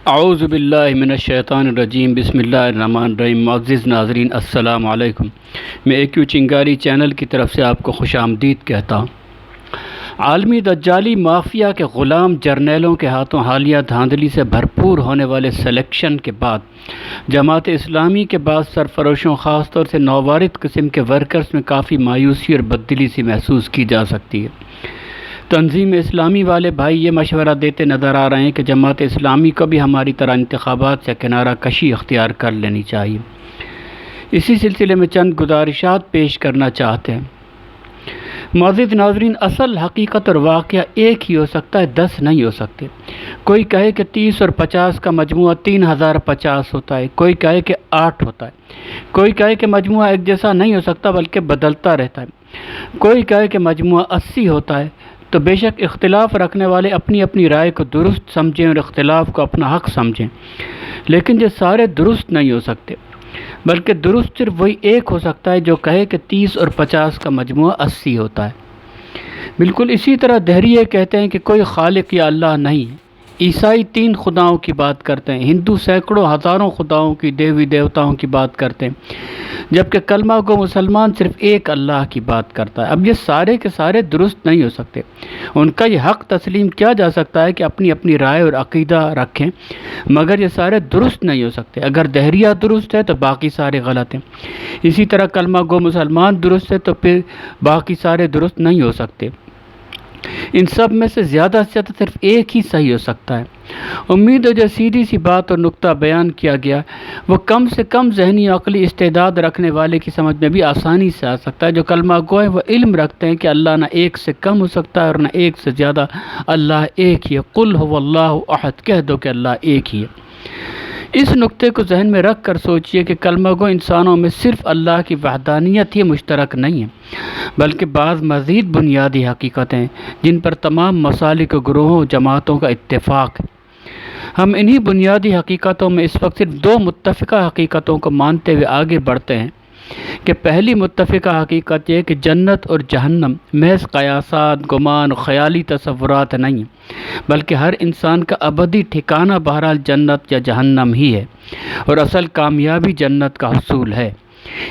اعوذ باللہ من الشیطان الرجیم بسم اللہ الرحمن الرحیم۔ معزز ناظرین السلام علیکم۔ میں AQ چنگاری چینل کی طرف سے آپ کو خوش آمدید کہتا ہوں۔ عالمی دجالی مافیا کے غلام جرنیلوں کے ہاتھوں حالیہ دھاندلی سے بھرپور ہونے والے سلیکشن کے بعد جماعت اسلامی کے بعض سرفروشوں خاص طور سے نووارد قسم کے ورکرز میں کافی مایوسی اور بددلی سی محسوس کی جا سکتی ہے۔ تنظیم اسلامی والے بھائی یہ مشورہ دیتے نظر آ رہے ہیں کہ جماعت اسلامی کو بھی ہماری طرح انتخابات سے کنارہ کشی اختیار کر لینی چاہیے۔ اسی سلسلے میں چند گزارشات پیش کرنا چاہتے ہیں۔ معزز ناظرین، اصل حقیقت اور واقعہ ایک ہی ہو سکتا ہے، 10 نہیں ہو سکتے۔ کوئی کہے کہ 30 اور 50 کا مجموعہ 3050 ہوتا ہے، کوئی کہے کہ 8 ہوتا ہے، کوئی کہے کہ مجموعہ ایک جیسا نہیں ہو سکتا بلکہ بدلتا رہتا ہے، کوئی کہے کہ مجموعہ 80 ہوتا ہے۔ تو بے شک اختلاف رکھنے والے اپنی اپنی رائے کو درست سمجھیں اور اختلاف کو اپنا حق سمجھیں، لیکن یہ سارے درست نہیں ہو سکتے، بلکہ درست صرف وہی ایک ہو سکتا ہے جو کہے کہ 30 اور 50 کا مجموعہ 80 ہوتا ہے۔ بالکل اسی طرح دہریے کہتے ہیں کہ کوئی خالق یا اللہ نہیں ہے، عیسائی 3 خداؤں کی بات کرتے ہیں، ہندو سینکڑوں ہزاروں خداؤں کی دیوی دیوتاؤں کی بات کرتے ہیں، جبکہ کلمہ گو مسلمان صرف ایک اللہ کی بات کرتا ہے۔ اب یہ سارے کے سارے درست نہیں ہو سکتے، ان کا یہ حق تسلیم کیا جا سکتا ہے کہ اپنی اپنی رائے اور عقیدہ رکھیں، مگر یہ سارے درست نہیں ہو سکتے۔ اگر دہریہ درست ہے تو باقی سارے غلط ہیں، اسی طرح کلمہ گو مسلمان درست ہے تو پھر باقی سارے درست نہیں ہو سکتے۔ ان سب میں سے زیادہ صرف ایک ہی صحیح ہو سکتا ہے۔ امید ہے جو سیدھی سی بات اور نقطہ بیان کیا گیا وہ کم سے کم ذہنی عقلی استعداد رکھنے والے کی سمجھ میں بھی آسانی سے آ سکتا ہے۔ جو کلمہ گو ہیں وہ علم رکھتے ہیں کہ اللہ نہ ایک سے کم ہو سکتا ہے اور نہ ایک سے زیادہ، اللہ ایک ہی ہے۔ قل هو اللہ احد، کہہ دو کہ اللہ ایک ہی ہے۔ اس نقطے کو ذہن میں رکھ کر سوچئے کہ کلمہ گو انسانوں میں صرف اللہ کی وحدانیت ہی مشترک نہیں ہے، بلکہ بعض مزید بنیادی حقیقتیں جن پر تمام مسالک و گروہوں جماعتوں کا اتفاق ہے۔ ہم انہی بنیادی حقیقتوں میں اس وقت صرف 2 متفقہ حقیقتوں کو مانتے ہوئے آگے بڑھتے ہیں کہ پہلی متفقہ حقیقت یہ کہ جنت اور جہنم محض قیاسات، گمان، خیالی تصورات نہیں ہیں، بلکہ ہر انسان کا ابدی ٹھکانہ بہرحال جنت یا جہنم ہی ہے، اور اصل کامیابی جنت کا حصول ہے۔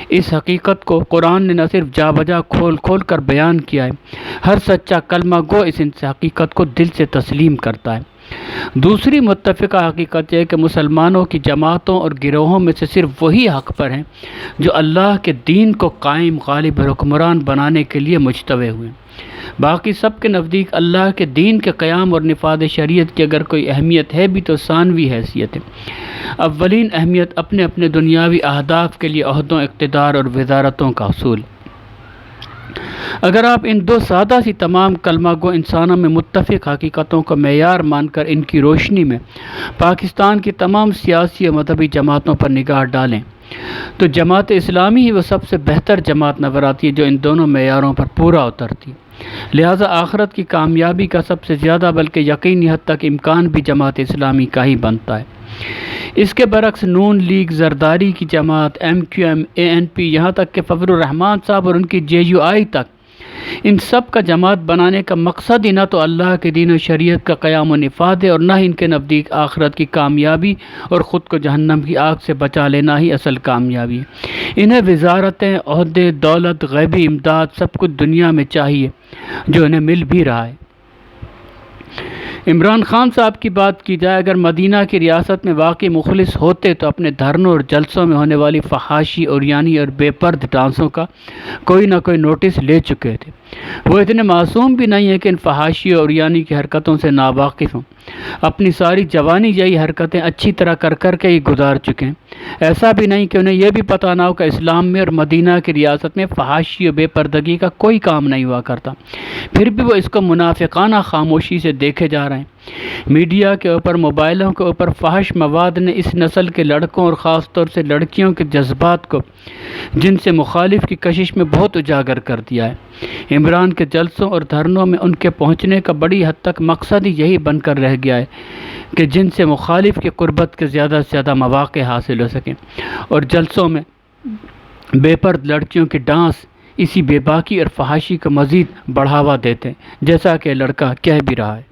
اس حقیقت کو قرآن نے نہ صرف جا بجا کھول کھول کر بیان کیا ہے، ہر سچا کلمہ گو اس حقیقت کو دل سے تسلیم کرتا ہے۔ دوسری متفقہ حقیقت یہ کہ مسلمانوں کی جماعتوں اور گروہوں میں سے صرف وہی حق پر ہیں جو اللہ کے دین کو قائم، غالب اور حکمران بنانے کے لیے مجتمع ہوئے ہیں۔ باقی سب کے نزدیک اللہ کے دین کے قیام اور نفاذ شریعت کی اگر کوئی اہمیت ہے بھی تو ثانوی حیثیت ہے۔ اولین اہمیت اپنے اپنے دنیاوی اہداف کے لیے عہدوں، اقتدار اور وزارتوں کا حصول۔ اگر آپ ان 2 سادہ سی تمام کلمہ گو انسانوں میں متفق حقیقتوں کو معیار مان کر ان کی روشنی میں پاکستان کی تمام سیاسی و مذہبی جماعتوں پر نگاہ ڈالیں تو جماعت اسلامی ہی وہ سب سے بہتر جماعت نظر آتی ہے جو ان دونوں معیاروں پر پورا اترتی ہے۔ لہٰذا آخرت کی کامیابی کا سب سے زیادہ بلکہ یقینی حد تک امکان بھی جماعت اسلامی کا ہی بنتا ہے۔ اس کے برعکس نون لیگ، زرداری کی جماعت، MQM، ANP، یہاں تک کہ فضل الرحمان صاحب اور ان کی JUI تک، ان سب کا جماعت بنانے کا مقصد ہی نہ تو اللہ کے دین و شریعت کا قیام و نفاذ ہے اور نہ ہی ان کے نزدیک آخرت کی کامیابی اور خود کو جہنم کی آگ سے بچا لینا ہی اصل کامیابی ہے۔ انہیں وزارتیں، عہدے، دولت، غیبی امداد سب کچھ دنیا میں چاہیے، جو انہیں مل بھی رہا ہے۔ عمران خان صاحب کی بات کی جائے، اگر مدینہ کی ریاست میں واقعی مخلص ہوتے تو اپنے دھرنوں اور جلسوں میں ہونے والی فحاشی، عریانی اور بے پرد ڈانسوں کا کوئی نہ کوئی نوٹس لے چکے تھے۔ وہ اتنے معصوم بھی نہیں ہیں کہ ان فحاشی اور عریانی کی حرکتوں سے ناواقف ہوں، اپنی ساری جوانی یہی حرکتیں اچھی طرح کر کر کے ہی گزار چکے ہیں۔ ایسا بھی نہیں کہ انہیں یہ بھی پتہ نہ ہو کہ اسلام میں اور مدینہ کی ریاست میں فحاشی و بے پردگی کا کوئی کام نہیں ہوا کرتا، پھر بھی وہ اس کو منافقانہ خاموشی سے دیکھے جا رہے ہیں۔ میڈیا کے اوپر، موبائلوں کے اوپر فحش مواد نے اس نسل کے لڑکوں اور خاص طور سے لڑکیوں کے جذبات کو جن سے مخالف کی کشش میں بہت اجاگر کر دیا ہے۔ عمران کے جلسوں اور دھرنوں میں ان کے پہنچنے کا بڑی حد تک مقصد ہی یہی بن کر رہ گیا ہے کہ جن سے مخالف کی قربت کے زیادہ سے زیادہ مواقع حاصل ہو سکیں، اور جلسوں میں بے پرد لڑکیوں کے ڈانس اسی بے باکی اور فحاشی کو مزید بڑھاوا دیتے ہیں، جیسا کہ لڑکا کہہ بھی رہا ہے۔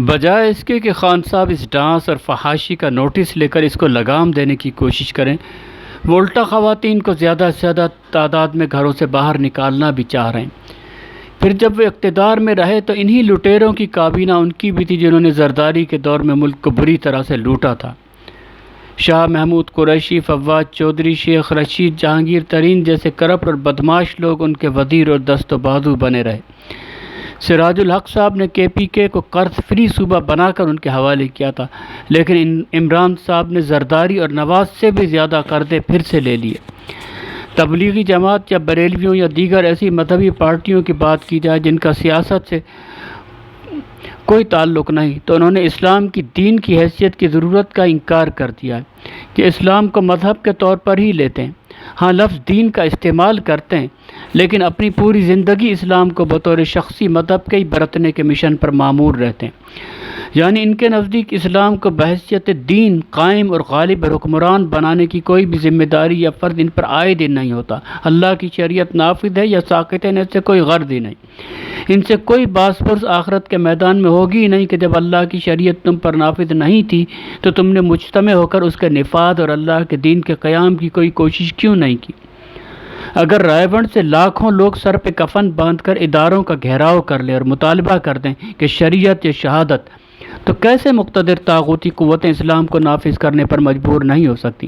بجائے اس کے کہ خان صاحب اس ڈانس اور فحاشی کا نوٹس لے کر اس کو لگام دینے کی کوشش کریں، وہ الٹا خواتین کو زیادہ سے زیادہ تعداد میں گھروں سے باہر نکالنا بھی چاہ رہے ہیں۔ پھر جب وہ اقتدار میں رہے تو انہی لٹیروں کی کابینہ ان کی بھی تھی جنہوں نے زرداری کے دور میں ملک کو بری طرح سے لوٹا تھا۔ شاہ محمود قریشی، فواد چودھری، شیخ رشید، جہانگیر ترین جیسے کرپٹ اور بدماش لوگ ان کے وزیر اور دست و بازو بنے رہے۔ سراج الحق صاحب نے KPK کو قرض فری صوبہ بنا کر ان کے حوالے کیا تھا، لیکن عمران صاحب نے زرداری اور نواز سے بھی زیادہ قرضے پھر سے لے لیے۔ تبلیغی جماعت یا بریلویوں یا دیگر ایسی مذہبی پارٹیوں کی بات کی جائے جن کا سیاست سے کوئی تعلق نہیں، تو انہوں نے اسلام کی دین کی حیثیت کی ضرورت کا انکار کر دیا ہے کہ اسلام کو مذہب کے طور پر ہی لیتے ہیں۔ ہاں، لفظ دین کا استعمال کرتے ہیں، لیکن اپنی پوری زندگی اسلام کو بطور شخصی مذہب کے ہی برتنے کے مشن پر معمور رہتے ہیں۔ یعنی ان کے نزدیک اسلام کو بحیثیت دین قائم اور غالب حکمران بنانے کی کوئی بھی ذمہ داری یا فرض ان پر عائد ہی نہیں ہوتا۔ اللہ کی شریعت نافذ ہے یا ساقط ہے، ان سے کوئی غرض ہی نہیں۔ ان سے کوئی باس پرس آخرت کے میدان میں ہوگی ہی نہیں کہ جب اللہ کی شریعت تم پر نافذ نہیں تھی تو تم نے مجتمع ہو کر اس کے نفاذ اور اللہ کے دین کے قیام کی کوئی کوشش کیوں نہیں کی۔ اگر رائے بند سے لاکھوں لوگ سر پہ کفن باندھ کر اداروں کا گھیراؤ کر لیں اور مطالبہ کر دیں کہ شریعت یا شہادت، تو کیسے مقتدر طاغوتی قوتیں اسلام کو نافذ کرنے پر مجبور نہیں ہو سکتی؟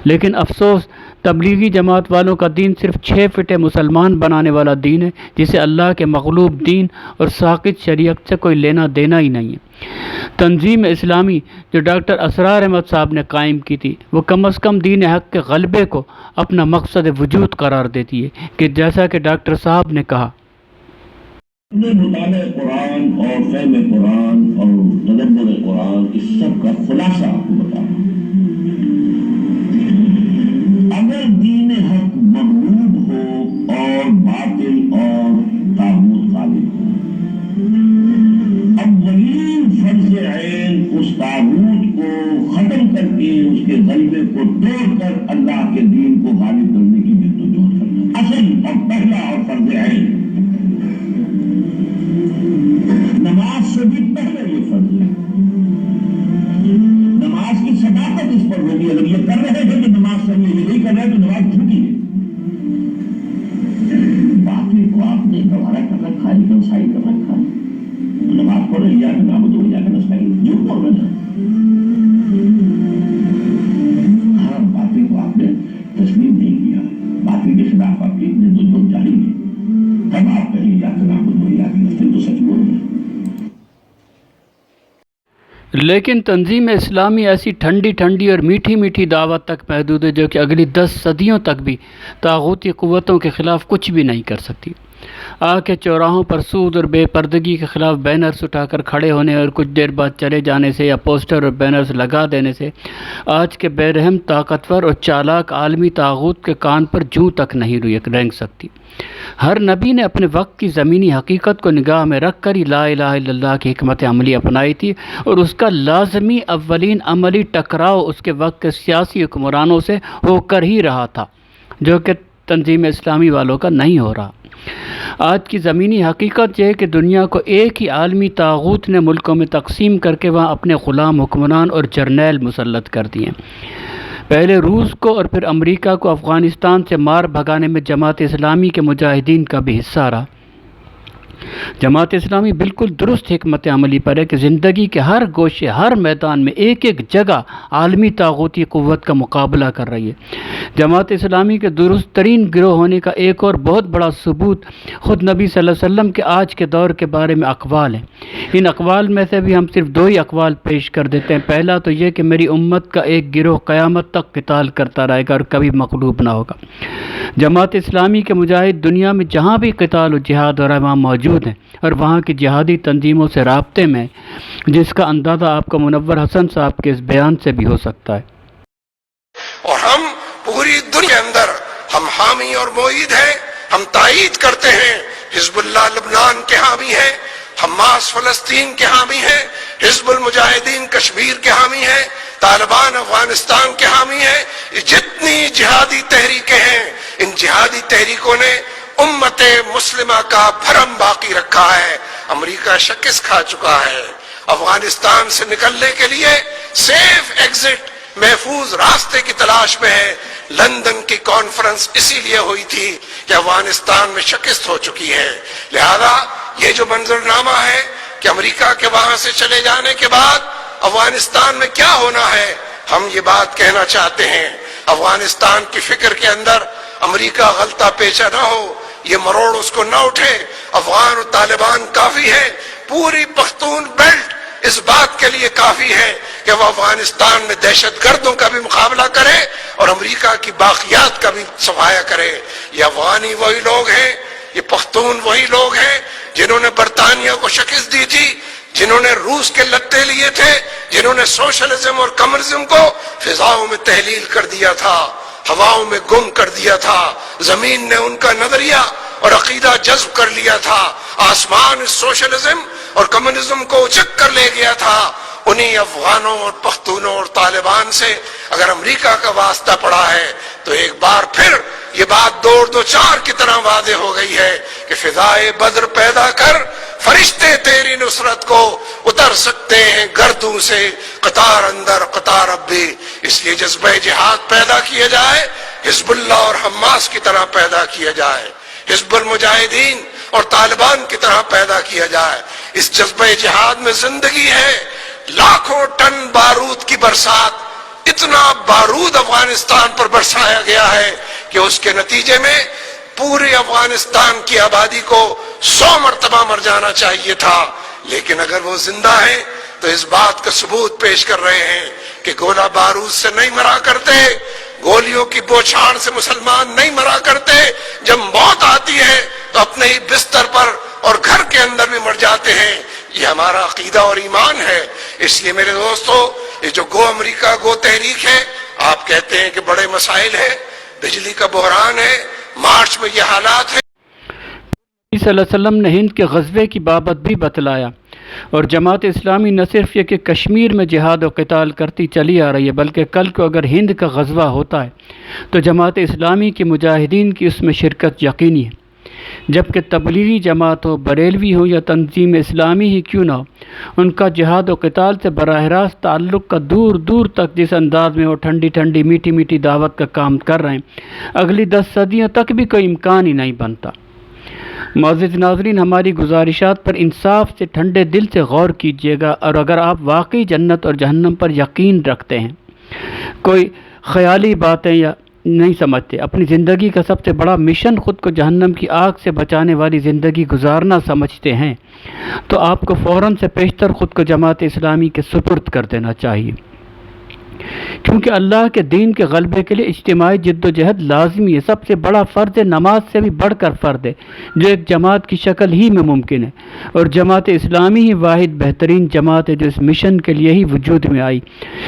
لیکن افسوس، تبلیغی جماعت والوں کا دین صرف 6 فٹے مسلمان بنانے والا دین ہے، جسے اللہ کے مغلوب دین اور ساقط شریعت سے کوئی لینا دینا ہی نہیں ہے۔ تنظیم اسلامی جو ڈاکٹر اسرار احمد صاحب نے قائم کی تھی، وہ کم از کم دین حق کے غلبے کو اپنا مقصد وجود قرار دیتی ہے کہ جیسا کہ ڈاکٹر صاحب نے کہا، مطالعہ قرآن اور فہم قرآن اور تدبر قرآن اس سب کا خلاصہ آپ کو بتا رہا ہوں۔ اگر دین حق مغلوب ہو اور باطل اور طاغوت غالب ہو، اولین فرض عین اس طاغوت کو ختم کر کے اس کے غلبے کو توڑ کر اللہ کے دین کو غالب کرنے کی جدوجہد کرنا اصل اور پہلا اور فرض عین۔ نماز سے بھی پہلے یہ فرض ہے، نماز کی صداقت اس پر ہوگی۔ اگر یہ کر رہے ہیں کہ نماز سے یہ نہیں کر رہے تو نماز جھوٹی ہے۔ باقی کو آپ نے گوارا کر رکھا ہے، لیکن صحیح کر رکھا ہے، نماز پڑھ رہی ہے کہ نام دو یا کہ نسائی جھوٹ بول رہے ہیں۔ ہر باقی کو آپ نے تسلیم نہیں کیا، باقی کے خلاف آپ کی جدوجہد جاری ہے، تب آپ کہیں یا کہ نام دو یا کہ نسائی تو سچ بول رہے ہیں۔ لیکن تنظیم اسلامی ایسی ٹھنڈی ٹھنڈی اور میٹھی میٹھی دعوت تک محدود ہے جو کہ اگلی 10 صدیوں تک بھی طاغوتی قوتوں کے خلاف کچھ بھی نہیں کر سکتی۔ آ کے چوراہوں پر سود اور بے پردگی کے خلاف بینرز اٹھا کر کھڑے ہونے اور کچھ دیر بعد چلے جانے سے یا پوسٹر اور بینرز لگا دینے سے آج کے بے رحم، طاقتور اور چالاک عالمی طاغوت کے کان پر جوں تک نہیں رینگ سکتی۔ ہر نبی نے اپنے وقت کی زمینی حقیقت کو نگاہ میں رکھ کر ہی لا الہ الا اللہ کی حکمت عملی اپنائی تھی، اور اس کا لازمی اولین عملی ٹکراؤ اس کے وقت کے سیاسی حکمرانوں سے ہو کر ہی رہا تھا، جو کہ تنظیم اسلامی والوں کا نہیں ہو رہا۔ آج کی زمینی حقیقت یہ ہے کہ دنیا کو ایک ہی عالمی طاغوت نے ملکوں میں تقسیم کر کے وہاں اپنے غلام حکمران اور جرنیل مسلط کر دیے۔ پہلے روس کو اور پھر امریکہ کو افغانستان سے مار بھگانے میں جماعت اسلامی کے مجاہدین کا بھی حصہ رہا۔ جماعت اسلامی بالکل درست حکمت عملی پر ہے کہ زندگی کے ہر گوشے، ہر میدان میں ایک ایک جگہ عالمی طاغوتی قوت کا مقابلہ کر رہی ہے۔ جماعت اسلامی کے درست ترین گروہ ہونے کا ایک اور بہت بڑا ثبوت خود نبی صلی اللہ علیہ وسلم کے آج کے دور کے بارے میں اقوال ہیں۔ ان اقوال میں سے بھی ہم صرف 2 ہی اقوال پیش کر دیتے ہیں۔ پہلا تو یہ کہ میری امت کا ایک گروہ قیامت تک قتال کرتا رہے گا اور کبھی مغلوب نہ ہوگا۔ جماعت اسلامی کے مجاہد دنیا میں جہاں بھی قتال و جہاد اور وہاں موجود ہیں اور وہاں کی جہادی تنظیموں سے رابطے میں، جس کا اندازہ آپ کو منور حسن صاحب کے اس بیان سے بھی ہو سکتا ہے۔ اور ہم پوری دنیا اندر ہم حامی اور معید ہیں، ہم تائید کرتے ہیں حزب اللہ لبنان کے حامی ہیں، حماس فلسطین کے حامی ہیں، حزب المجاہدین کشمیر کے حامی ہیں، طالبان افغانستان کے حامی ہیں۔ جتنی جہادی تحریکیں ہیں، ان جہادی تحریکوں نے امت مسلمہ کا بھرم باقی رکھا ہے۔ امریکہ شکست کھا چکا ہے، افغانستان سے نکلنے کے لیے سیف ایگزٹ، محفوظ راستے کی تلاش میں ہے۔ لندن کی کانفرنس اسی لیے ہوئی تھی کہ افغانستان میں شکست ہو چکی ہے، لہذا یہ جو منظرنامہ ہے کہ امریکہ کے وہاں سے چلے جانے کے بعد افغانستان میں کیا ہونا ہے، ہم یہ بات کہنا چاہتے ہیں افغانستان کی فکر کے اندر امریکہ غلطہ پیچا نہ ہو، یہ مروڑ اس کو نہ اٹھے۔ افغان اور طالبان کافی ہے، پوری پختون بیلٹ اس بات کے لیے کافی ہے کہ وہ افغانستان میں دہشت گردوں کا بھی مقابلہ کرے اور امریکہ کی باقیات کا بھی صفایا کرے۔ یہ افغانی وہی لوگ ہیں، یہ پختون وہی لوگ ہیں جنہوں نے برطانیہ کو شکست دی تھی، جنہوں نے روس کے لتے لیے تھے، جنہوں نے سوشلزم اور کمیونزم کو فضاؤں میں تحلیل کر دیا تھا، ہواؤں میں گم کر دیا تھا، زمین نے ان کا نظریہ اور عقیدہ جذب کر لیا تھا، آسمان اس سوشلزم اور کمیونزم کو اچک کر لے گیا تھا۔ انہی افغانوں اور پختونوں اور طالبان سے اگر امریکہ کا واسطہ پڑا ہے تو ایک بار پھر یہ بات 2-2-4 کی طرح واضح ہو گئی ہے کہ فضائے بدر پیدا کر، فرشتے تیری نصرت کو اتر سکتے ہیں گردوں سے، قطار اندر قطار اب بھی۔ اس لیے جذبہ جہاد پیدا کیا جائے، حزب اللہ اور حماس کی طرح پیدا کیا جائے، حزب المجاہدین اور طالبان کی طرح پیدا کیا جائے۔ اس جذبہ جہاد میں زندگی ہے، لاکھوں ٹن بارود کی برسات، اتنا بارود افغانستان پر برسایا گیا ہے کہ اس کے نتیجے میں پورے افغانستان کی آبادی کو 100 مرتبہ مر جانا چاہیے تھا، لیکن اگر وہ زندہ ہیں تو اس بات کا ثبوت پیش کر رہے ہیں کہ گولہ بارود سے نہیں مرا کرتے، گولیوں کی بوچھاڑ سے مسلمان نہیں مرا کرتے، جب موت آتی ہے تو اپنے ہی بستر پر اور گھر کے اندر بھی مر جاتے ہیں۔ یہ ہمارا عقیدہ اور ایمان ہے۔ اس لیے میرے دوستو، یہ جو گو امریکہ گو تحریک ہے، آپ کہتے ہیں کہ بڑے مسائل ہیں، بجلی کا بحران ہے، مارچ میں یہ حالات ہیں۔ نبی صلی اللہ علیہ وسلم نے ہند کے غزوے کی بابت بھی بتلایا، اور جماعت اسلامی نہ صرف یہ کہ کشمیر میں جہاد و قتال کرتی چلی آ رہی ہے، بلکہ کل کو اگر ہند کا غزوہ ہوتا ہے تو جماعت اسلامی کے مجاہدین کی اس میں شرکت یقینی ہے۔ جبکہ تبلیغی جماعت ہو، بریلوی ہو یا تنظیم اسلامی ہی کیوں نہ ہو، ان کا جہاد و قتال سے براہ راست تعلق کا دور دور تک جس انداز میں وہ ٹھنڈی ٹھنڈی میٹھی میٹھی دعوت کا کام کر رہے ہیں، اگلی 10 صدیوں تک بھی کوئی امکان ہی نہیں بنتا۔ معزز ناظرین، ہماری گزارشات پر انصاف سے ٹھنڈے دل سے غور کیجیے گا، اور اگر آپ واقعی جنت اور جہنم پر یقین رکھتے ہیں، کوئی خیالی باتیں یا نہیں سمجھتے، اپنی زندگی کا سب سے بڑا مشن خود کو جہنم کی آگ سے بچانے والی زندگی گزارنا سمجھتے ہیں، تو آپ کو فوراً سے پیشتر خود کو جماعت اسلامی کے سپرد کر دینا چاہیے، کیونکہ اللہ کے دین کے غلبے کے لیے اجتماعی جد و جہد لازمی ہے۔ سب سے بڑا فرض نماز سے بھی بڑھ کر فرض ہے، جو ایک جماعت کی شکل ہی میں ممکن ہے، اور جماعت اسلامی ہی واحد بہترین جماعت ہے جو اس مشن کے لیے ہی وجود میں آئی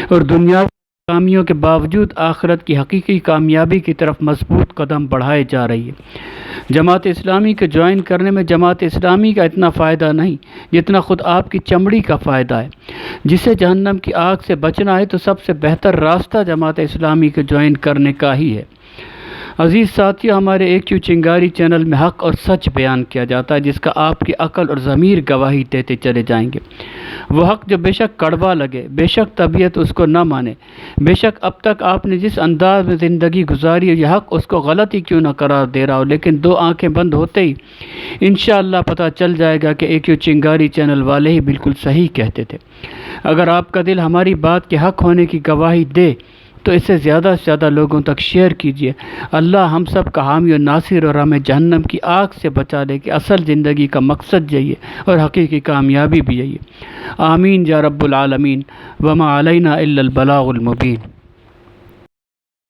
اور دنیا کامیوں کے باوجود آخرت کی حقیقی کامیابی کی طرف مضبوط قدم بڑھائے جا رہی ہے۔ جماعت اسلامی کے جوائن کرنے میں جماعت اسلامی کا اتنا فائدہ نہیں جتنا خود آپ کی چمڑی کا فائدہ ہے۔ جسے جہنم کی آگ سے بچنا ہے تو سب سے بہتر راستہ جماعت اسلامی کے جوائن کرنے کا ہی ہے۔ عزیز ساتھیو، ہمارے ایک کیو چنگاری چینل میں حق اور سچ بیان کیا جاتا ہے جس کا آپ کی عقل اور ضمیر گواہی دیتے چلے جائیں گے۔ وہ حق جو بے شک کڑوا لگے، بے شک طبیعت اس کو نہ مانے، بے شک اب تک آپ نے جس انداز میں زندگی گزاری ہو یہ حق اس کو غلط ہی کیوں نہ قرار دے رہا ہو، لیکن دو آنکھیں بند ہوتے ہی انشاءاللہ پتہ چل جائے گا کہ ایک کیو چنگاری چینل والے ہی بالکل صحیح کہتے تھے۔ اگر آپ کا دل ہماری بات کے حق ہونے کی گواہی دے تو اسے زیادہ سے زیادہ لوگوں تک شیئر کیجیے۔ اللہ ہم سب کا حامی و ناصر اور ہمیں جہنم کی آگ سے بچا لے کہ اصل زندگی کا مقصد یہی ہے اور حقیقی کامیابی بھی یہی ہے۔ آمین یا رب العالمین، وما علینا الا البلاغ المبین۔